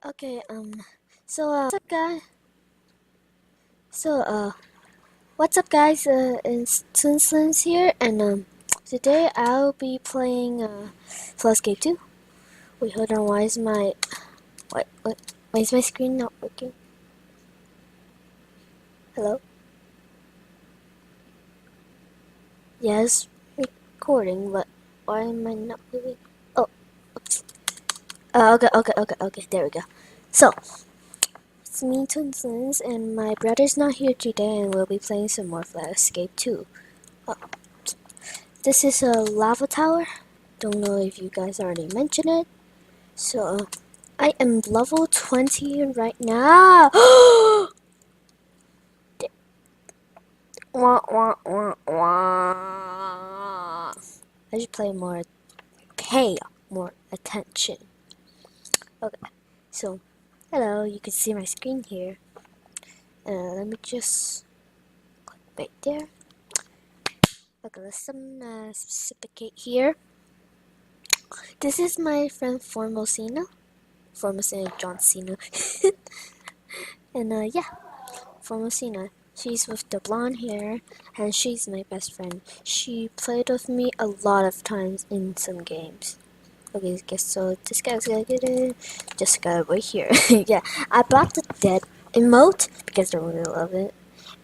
Okay, what's up, guys? So, what's up, guys? It's Slims here, and, today I'll be playing, Flood Escape 2. Wait, hold on, why is my screen not working? Hello? Yes, recording, but why am I not moving? Oh, oops. Okay, there we go. So, it's me, Slims, and my brother's not here today, and we'll be playing some more Flood Escape 2. Oh, this is a lava tower. Don't know if you guys already mentioned it. So, I am level 20 right now. Wah, wah, wah, wah. I should pay more attention. Okay, so, hello, you can see my screen here. Let me just click right there. Okay, let's specificate here. This is my friend FormalCeana John Cena. And yeah, FormalCeana. She's with the blonde hair, and she's my best friend. She played with me a lot of times in some games. Okay, guess so. This guy's gonna get it. Just gotta wait here. Yeah, I bought the dead emote because I really love it.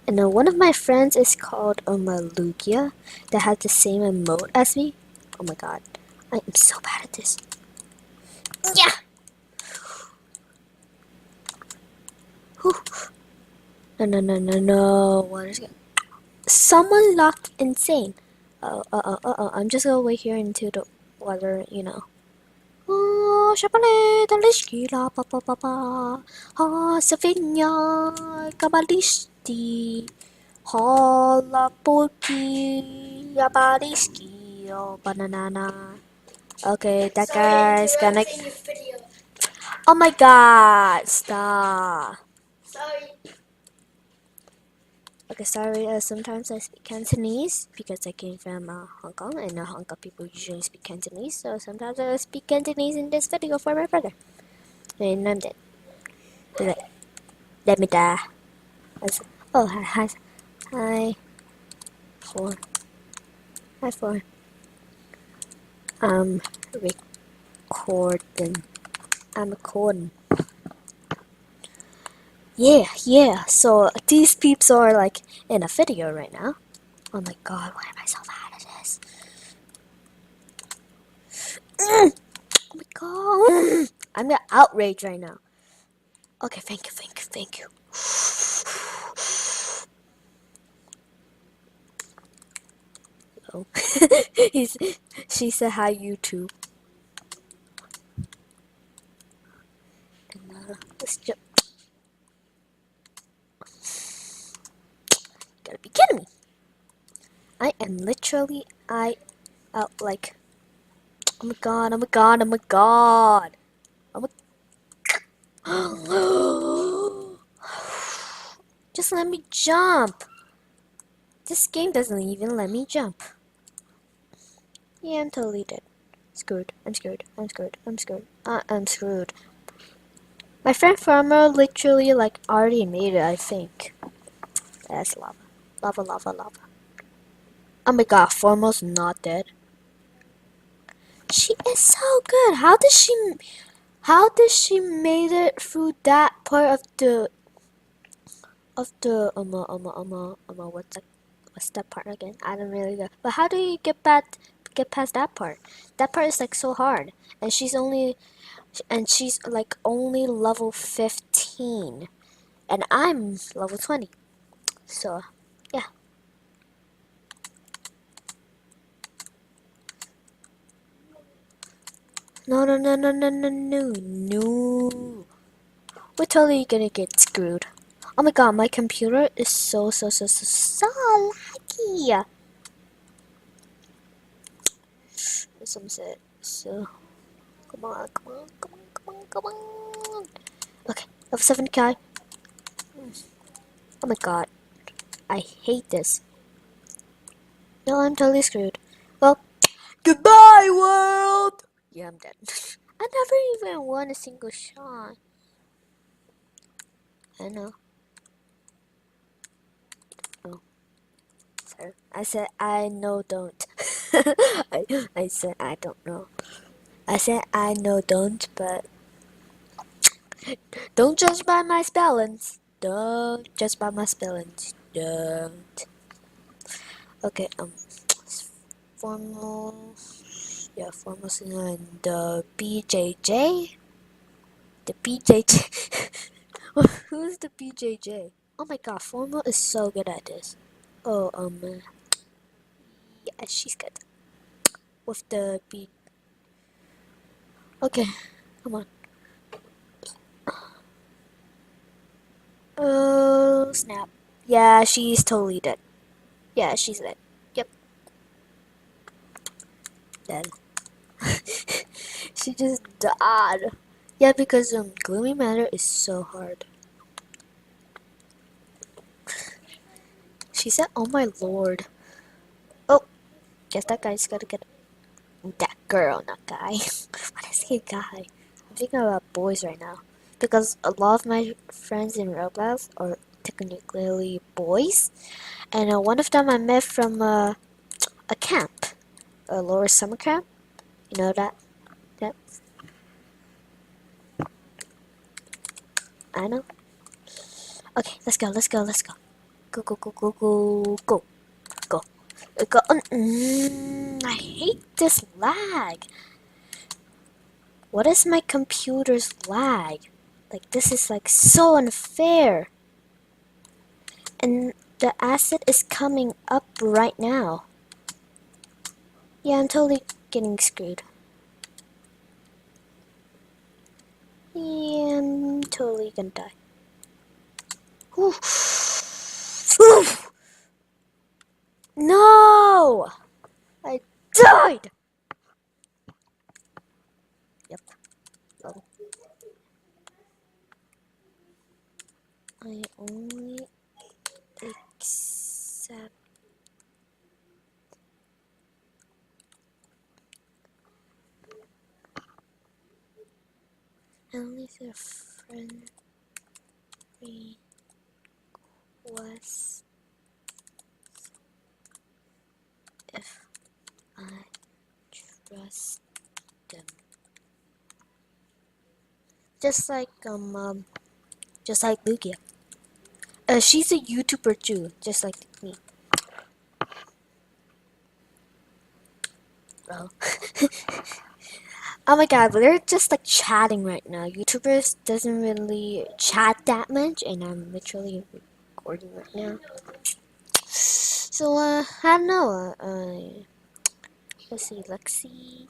And one of my friends is called Lugia that has the same emote as me. Oh my god, I am so bad at this. Yeah. Whew. No. What is it? Someone locked insane. I'm just gonna wait here until the weather, you know. Oh, Chapale, Dalishkila, Papa, Ha, Savinia, Kabalisti, Hola, Pulki, Yabaliski, oh, banana. Okay, that guy's gonna. Oh my god, stop. Sorry. Okay, sorry, sometimes I speak Cantonese because I came from Hong Kong, and Hong Kong people usually speak Cantonese, so sometimes I speak Cantonese in this video for my brother. And I'm dead. Let me die. Oh, hi, four. Hi, four. I'm recording. I'm recording. Yeah, so these peeps are like in a video right now. Oh my god, why am I so bad at this? Oh my god. I'm gonna outrage right now. Okay, thank you. Oh. She said hi, YouTube. And, let's just. Gotta be kidding me. I am literally, out like. Oh my god. Just let me jump. This game doesn't even let me jump. Yeah, I'm totally dead. I'm screwed. I'm screwed. My friend Farmer literally like already made it, I think. That's lava. Lava. Oh my god, Formal's not dead. She is so good. How did she made it through that part of the what's that part again? I don't really know. But how do you get past that part? That part is like so hard. And she's like only level 15. And I'm level 20. So, yeah. No. We're totally gonna get screwed. Oh my god, my computer is so laggy. Some said so. Come on. Okay, level 7 guy. Oh my god, I hate this. No, I'm totally screwed. Well, goodbye, world! Yeah, I'm dead. I never even won a single shot. I know. Oh, sorry. I said I know don't. I said I don't know. I said I know don't, but don't judge by my spellings. Don't judge by my spellings. Don't. Okay, formal. Yeah, FormalCeana and the BJJ. The BJJ. Who's the BJJ? Oh my god, Formal is so good at this. Oh, yeah, she's good. With the B. Okay, come on. Oh, snap. Yeah, she's totally dead. Yeah, she's dead. Yep, dead. She just died. Yeah, because gloomy matter is so hard. She said, "Oh my lord." Oh, guess that guy's gotta get that girl, not guy. When I say guy, I'm thinking about boys right now because a lot of my friends in Roblox are technically boys, and one of them I met from a camp, a lower summer camp. You know that? Yep, I know. Okay, let's go, let's go, let's go. Go, go, go, go, go, go, go. Go. I hate this lag. What is my computer's lag? Like, this is like so unfair. And the acid is coming up right now. Yeah, I'm totally getting screwed. Yeah, I'm totally gonna die. Whew. Whew. No! I died! Yep. Oh. I only accept only the friend request if I trust them. Just like Lugia. She's a YouTuber too, just like me. Bro. Oh my god, they're just like chatting right now. YouTubers doesn't really chat that much, and I'm literally recording right now. So, I don't know. Let's see, Lexi.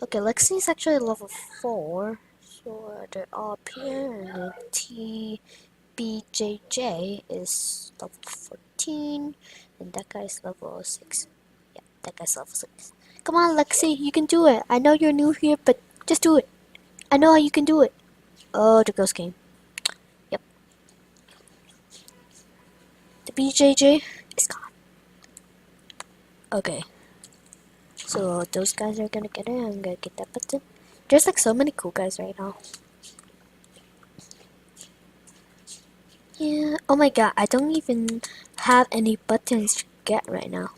Okay, Lexi is actually level 4. So, they're all up here, and then TBJJ is level 14, and that guy's level 6. Yeah, that guy's level 6. Come on, Lexi, you can do it. I know you're new here, but just do it. I know you can do it. Oh, the ghost game. Yep. The BJJ is gone. Okay. So those guys are gonna get it. I'm gonna get that button. There's like so many cool guys right now. Yeah. Oh my god, I don't even have any buttons to get right now.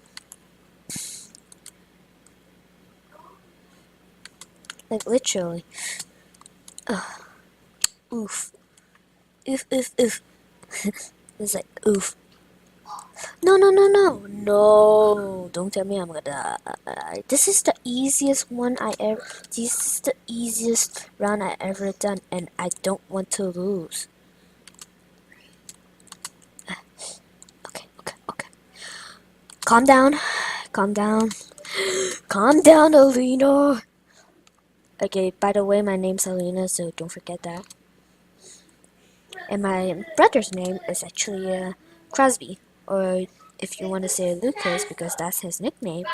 Like literally. Ugh. Oof. Oof, oof, oof. It's like oof. No, no, no, no, no! Don't tell me I'm gonna die. This is the easiest one I ever. This is the easiest round I ever done, and I don't want to lose. Okay, okay, okay. Calm down, calm down, calm down, Alina. Okay. By the way, my name's Alina, so don't forget that. And my brother's name is actually Crosby, or if you want to say Lucas, because that's his nickname.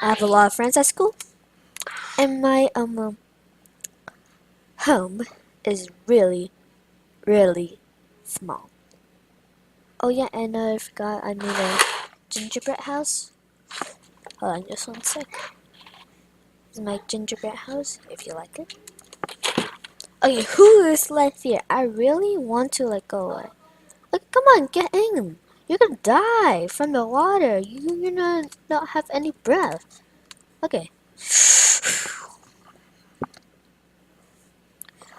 I have a lot of friends at school, and my home is really, really small. Oh yeah, and I forgot I made a gingerbread house. Hold on, just one sec. This is my gingerbread house, if you like it. Okay, who is left here? I really want to let go. Like, come on, get in. You're gonna die from the water. You're gonna not have any breath. Okay.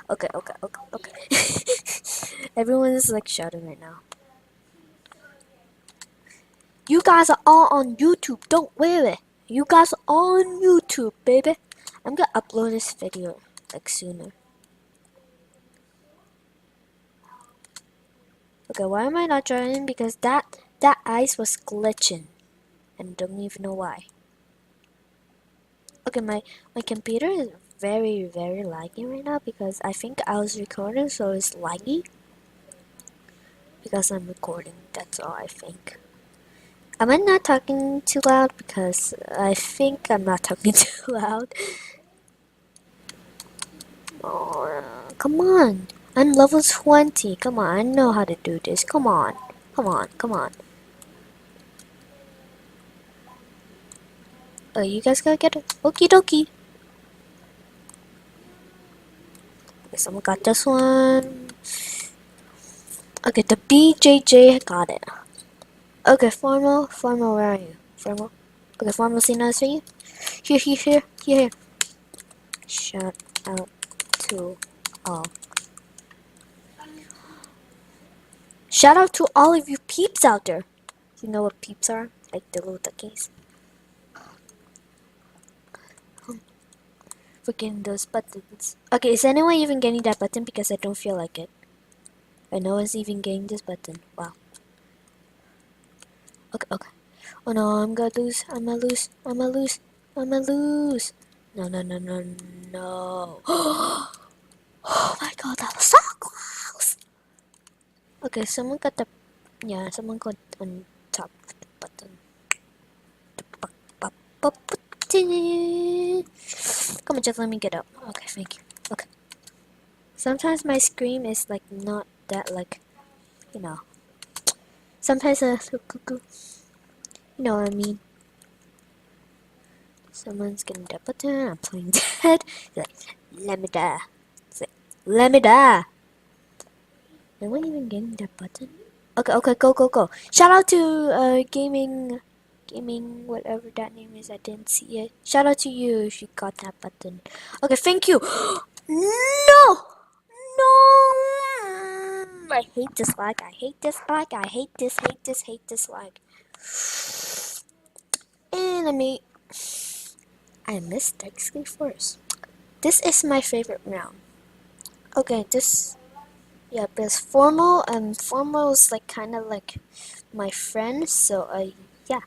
Okay. Everyone is like shouting right now. You guys are all on YouTube. Don't worry. You guys are all on YouTube, baby. I'm gonna upload this video like sooner. Okay, why am I not joining? Because that ice was glitching, and don't even know why. Okay, my computer is very laggy right now because I think I was recording, so it's laggy. Because I'm recording, that's all I think. Am I not talking too loud? Because I think I'm not talking too loud. Oh, come on. I'm level 20. Come on, I know how to do this. Come on. Come on. Oh, you guys gotta get it. Okie dokie. Okay, someone got this one. Okay, the BJJ got it. Okay, Formal, where are you? Formal. Okay, FormalCeana is for you. Here. Shout out to all. Shout out to all of you peeps out there. You know what peeps are? Like the little duckies. For getting those buttons. Okay, is anyone even getting that button? Because I don't feel like it. And no one's even getting this button. Wow. Okay. Oh no, I'm gonna lose. I'ma lose. No. Oh my god, that was so close. Okay, someone got the. Yeah, someone got on top of the button. Come on, just let me get up. Okay, thank you. Okay. Sometimes my scream is like not that like, you know. Sometimes so cuckoo. You know what I mean. Someone's getting that button. I'm playing dead. He's like, let me die. It's like, let me die. Am I even getting that button? Okay, go. Shout out to gaming, whatever that name is. I didn't see it. Shout out to you if you got that button. Okay, thank you. No, no. I hate this lag. I hate this lag. Enemy. I missed Dexter first. This is my favorite round. Okay, yeah, because Formal is like kind of like my friend, so yeah.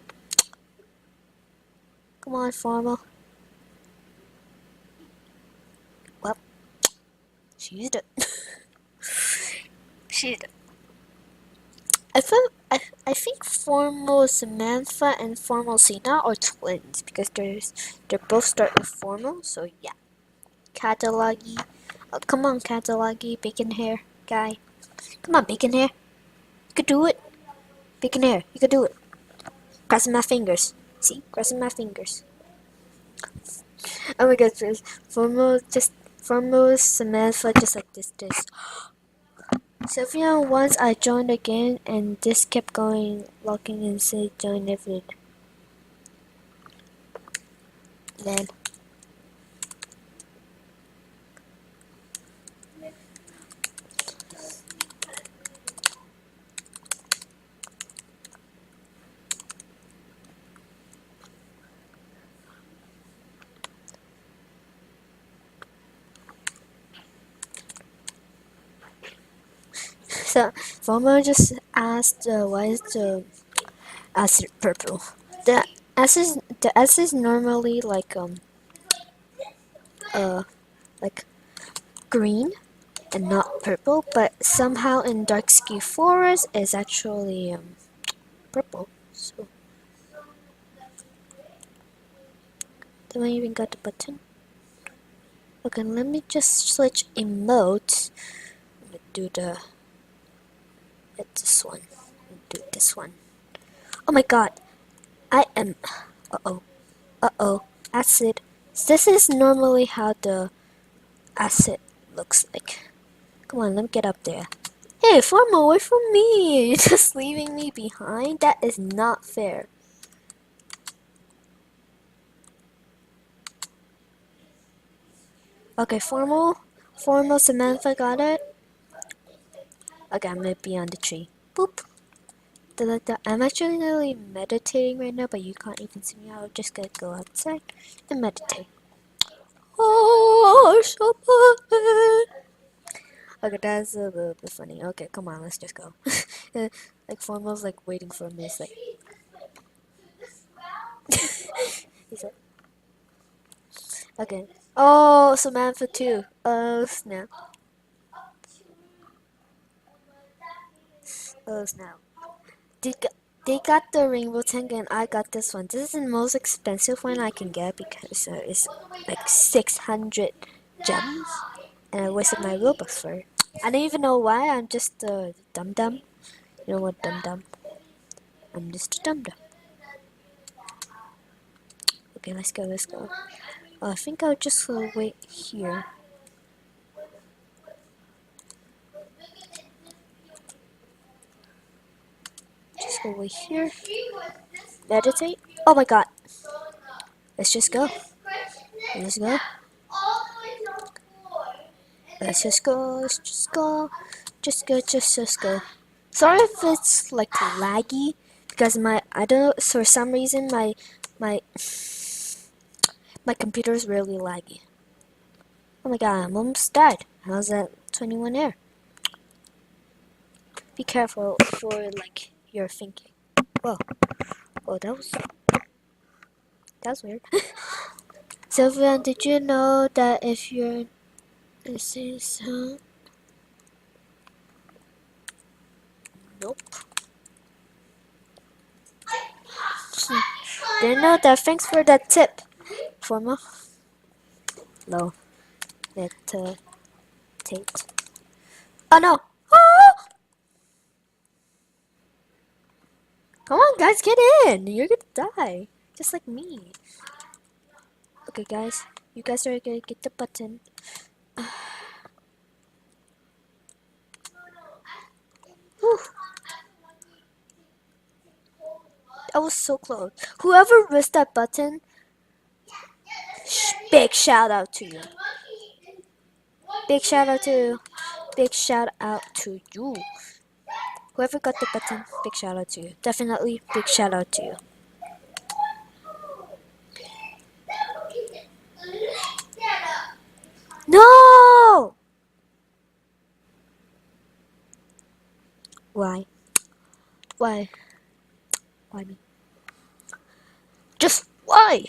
Come on, Formal. Well, she's the she's the. I think Formal Samantha and FormalCeana are twins because they're both start with Formal, so yeah. Cataloggy. Oh, come on, Cataloggy, bacon hair guy. Come on, bacon hair. You could do it. Bacon hair, you could do it. Crossing my fingers. See? Crossing my fingers. Oh my god, Formal Samantha just like this. Sophia once I joined again and this kept going locking and say join every then. So Formal just asked why is the acid purple? The acid is normally uh like green and not purple, but somehow in Dark Ski Forest is actually purple. So then I even got the button. Okay, let me just switch emotes. I'm gonna do this one. Do this one. Oh my god, I am. Uh oh. Acid. This is normally how the acid looks like. Come on, let me get up there. Hey, Formal, away from me! You're just leaving me behind? That is not fair. Okay, Formal, Samantha got it. Okay, I'm gonna be on the tree. Boop. Da. I'm actually really meditating right now, but you can't even see me. I'm just gonna go outside and meditate. Oh, so fun. Okay, that's a little bit funny. Okay, come on, let's just go. Like Formal's like waiting for me. It's like he's like, okay. Oh, Samantha too. Oh snap. Oh snap. They got, they got the rainbow tank and I got this one. This is the most expensive one I can get because it's like 600 gems. And I wasted my Robux for it. I don't even know why. I'm just a dum dum. You know what, dum dum? I'm just a dum dum. Okay, let's go, let's go. I think I'll just wait here. Just go wait here. Meditate. Oh my god. Let's just go. Let's go. Let's just go. Let's just go. Just go. Sorry if it's like laggy because I don't know, for some reason my my computer is really laggy. Oh my god, I'm almost dead. How's that 21 air? Be careful for like your thinking. Whoa. Oh, that was weird. Sylvia, did you know that if you're this is nope. Didn't know that. Thanks for that tip. Formal. No. Meditate. Oh no! Ah! Come on, guys, get in! You're gonna die. Just like me. Okay, guys. You guys are gonna get the button. Whew. That was so close. Whoever missed that button, big shout out to you. Big shout out to Big shout out to you. Whoever got the button, big shout out to you. Definitely big shout out to you. No! Why? Why? Why me? Just why?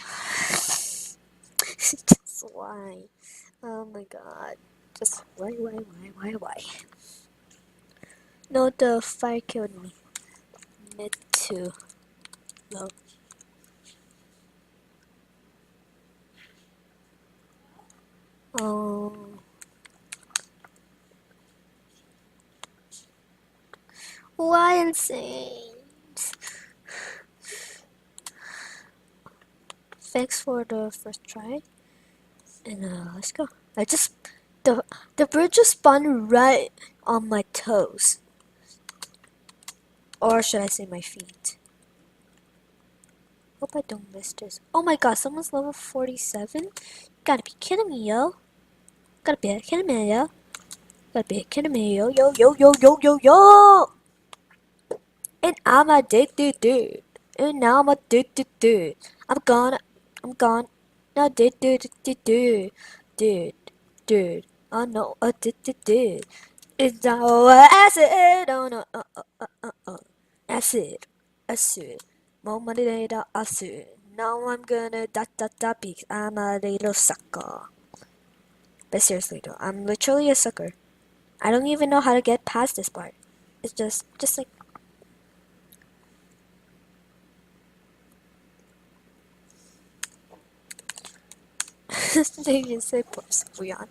Just why? Oh my god. Just why? No, the fire killed me. Mid too low. Oh. Why insane? Thanks for the first try. And let's go. The the bird just spawned right on my toes. Or should I say my feet? Hope I don't miss this. Oh my god, someone's level 47? Gotta be kidding me, yo. Gotta be kidding me, yo. Gotta be kidding me, yo. And I'm addicted. And now I'm addicted. I'm gone. No, dude. Oh no, addicted. It's now acid. Oh no, acid. More money later, acid. Now I'm gonna because I'm a little sucker. But seriously though, I'm literally a sucker. I don't even know how to get past this part. It's just like they just say poor Leon.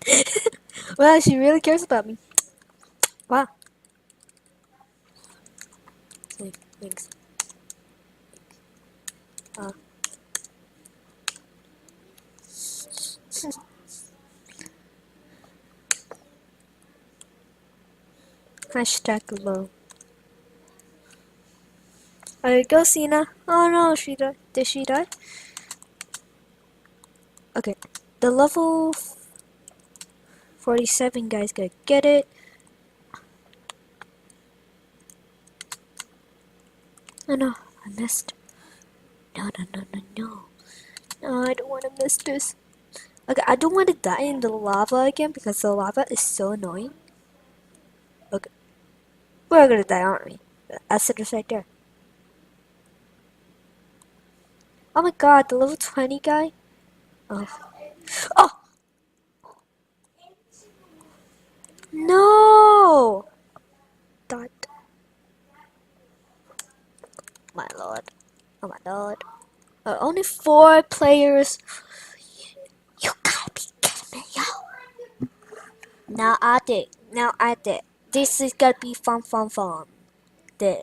Well, she really cares about me. Wow. Thanks. Uh, Hashtag low. Alright, go Cena. Oh no, she died. Did she die? Okay. The level 47 guy's gonna get it. Oh no, I missed. No, no, no, no, no. No, I don't want to miss this. Okay, I don't want to die in the lava again because the lava is so annoying. Okay, we're gonna die, aren't we? Acid is right there. Oh my god, the level 20 guy? Oh. Oh! No! Dot. My lord. Oh my lord. Only 4 players. You gotta be kidding me, yo. Now I did. Now I did. This is gonna be fun, fun, fun. Did.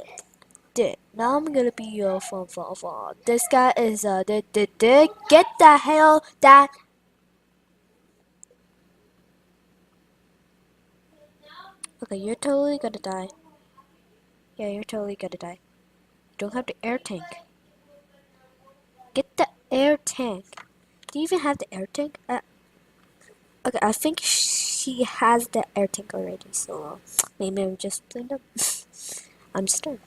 Now I'm gonna be your fun, fun, fun. This guy is did. Get the hell that. Okay, you're totally gonna die. Yeah, you're totally gonna die. You don't have the air tank. Get the air tank. Do you even have the air tank? Okay, I think she has the air tank already, so maybe I'm just playing them. I'm just done.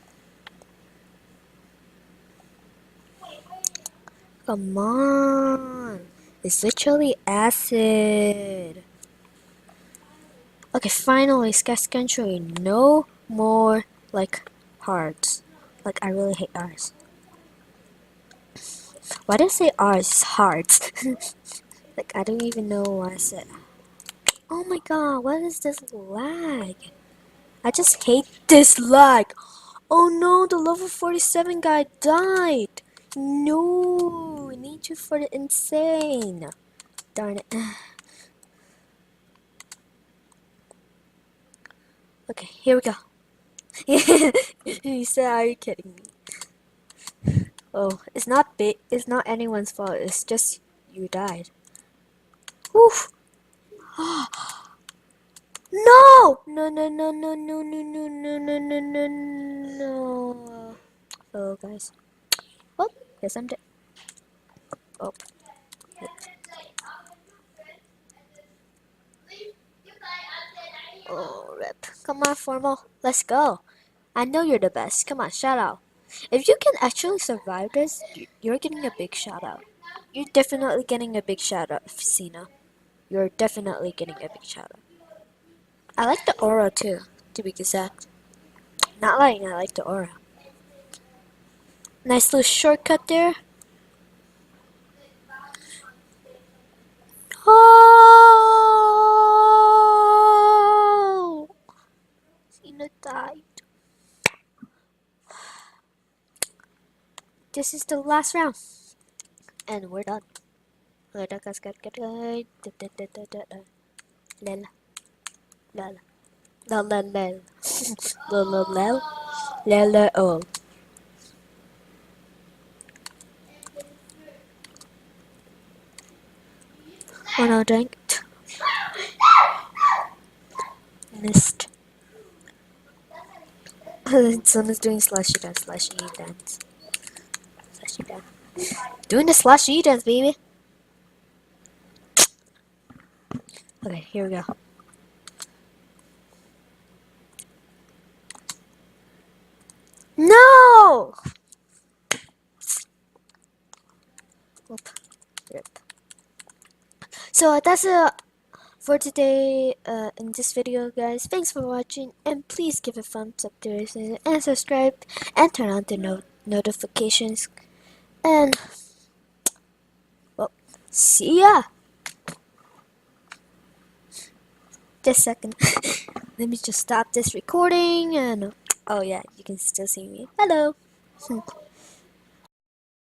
Come on. It's literally acid. Okay, finally, Sketch Country. No more, like, hearts. Like, I really hate ours. Why did I say ours? It's hearts. Like, I don't even know why I said. Oh my god, what is this lag? I just hate this lag. Oh no, the level 47 guy died. No, I need you for the insane. Darn it. Okay, here we go. You said, are you kidding me? Oh, it's not big. It's not anyone's fault. It's just you died. Whew. No! No, no, no, no, no, no, no, no, no, no, no, no. Oh, guys. Well, yes, I'm dead. Oh. Oh, rip. Come on, Formal. Let's go. I know you're the best. Come on, shout out. If you can actually survive this, you're getting a big shout out. You're definitely getting a big shout out, Cena. You're definitely getting a big shout out. I like the aura too, to be exact. Not lying, I like the aura. Nice little shortcut there. Oh! Cena died. This is the last round. And we're done. Lel. Lel. Lel. Lel. Lel. Lel. Lel. Lel. Oh. Oh no, dang it. Missed. Someone's doing slushy dance, slushy dance. Slushy dance. Doing the slushy dance, baby. Okay, here we go. No! Oop. Rip. So that's it for today in this video, guys. Thanks for watching, and please give a thumbs up to this and subscribe and turn on the notifications. And well, see ya. Just a second. Let me just stop this recording and oh yeah, you can still see me. Hello.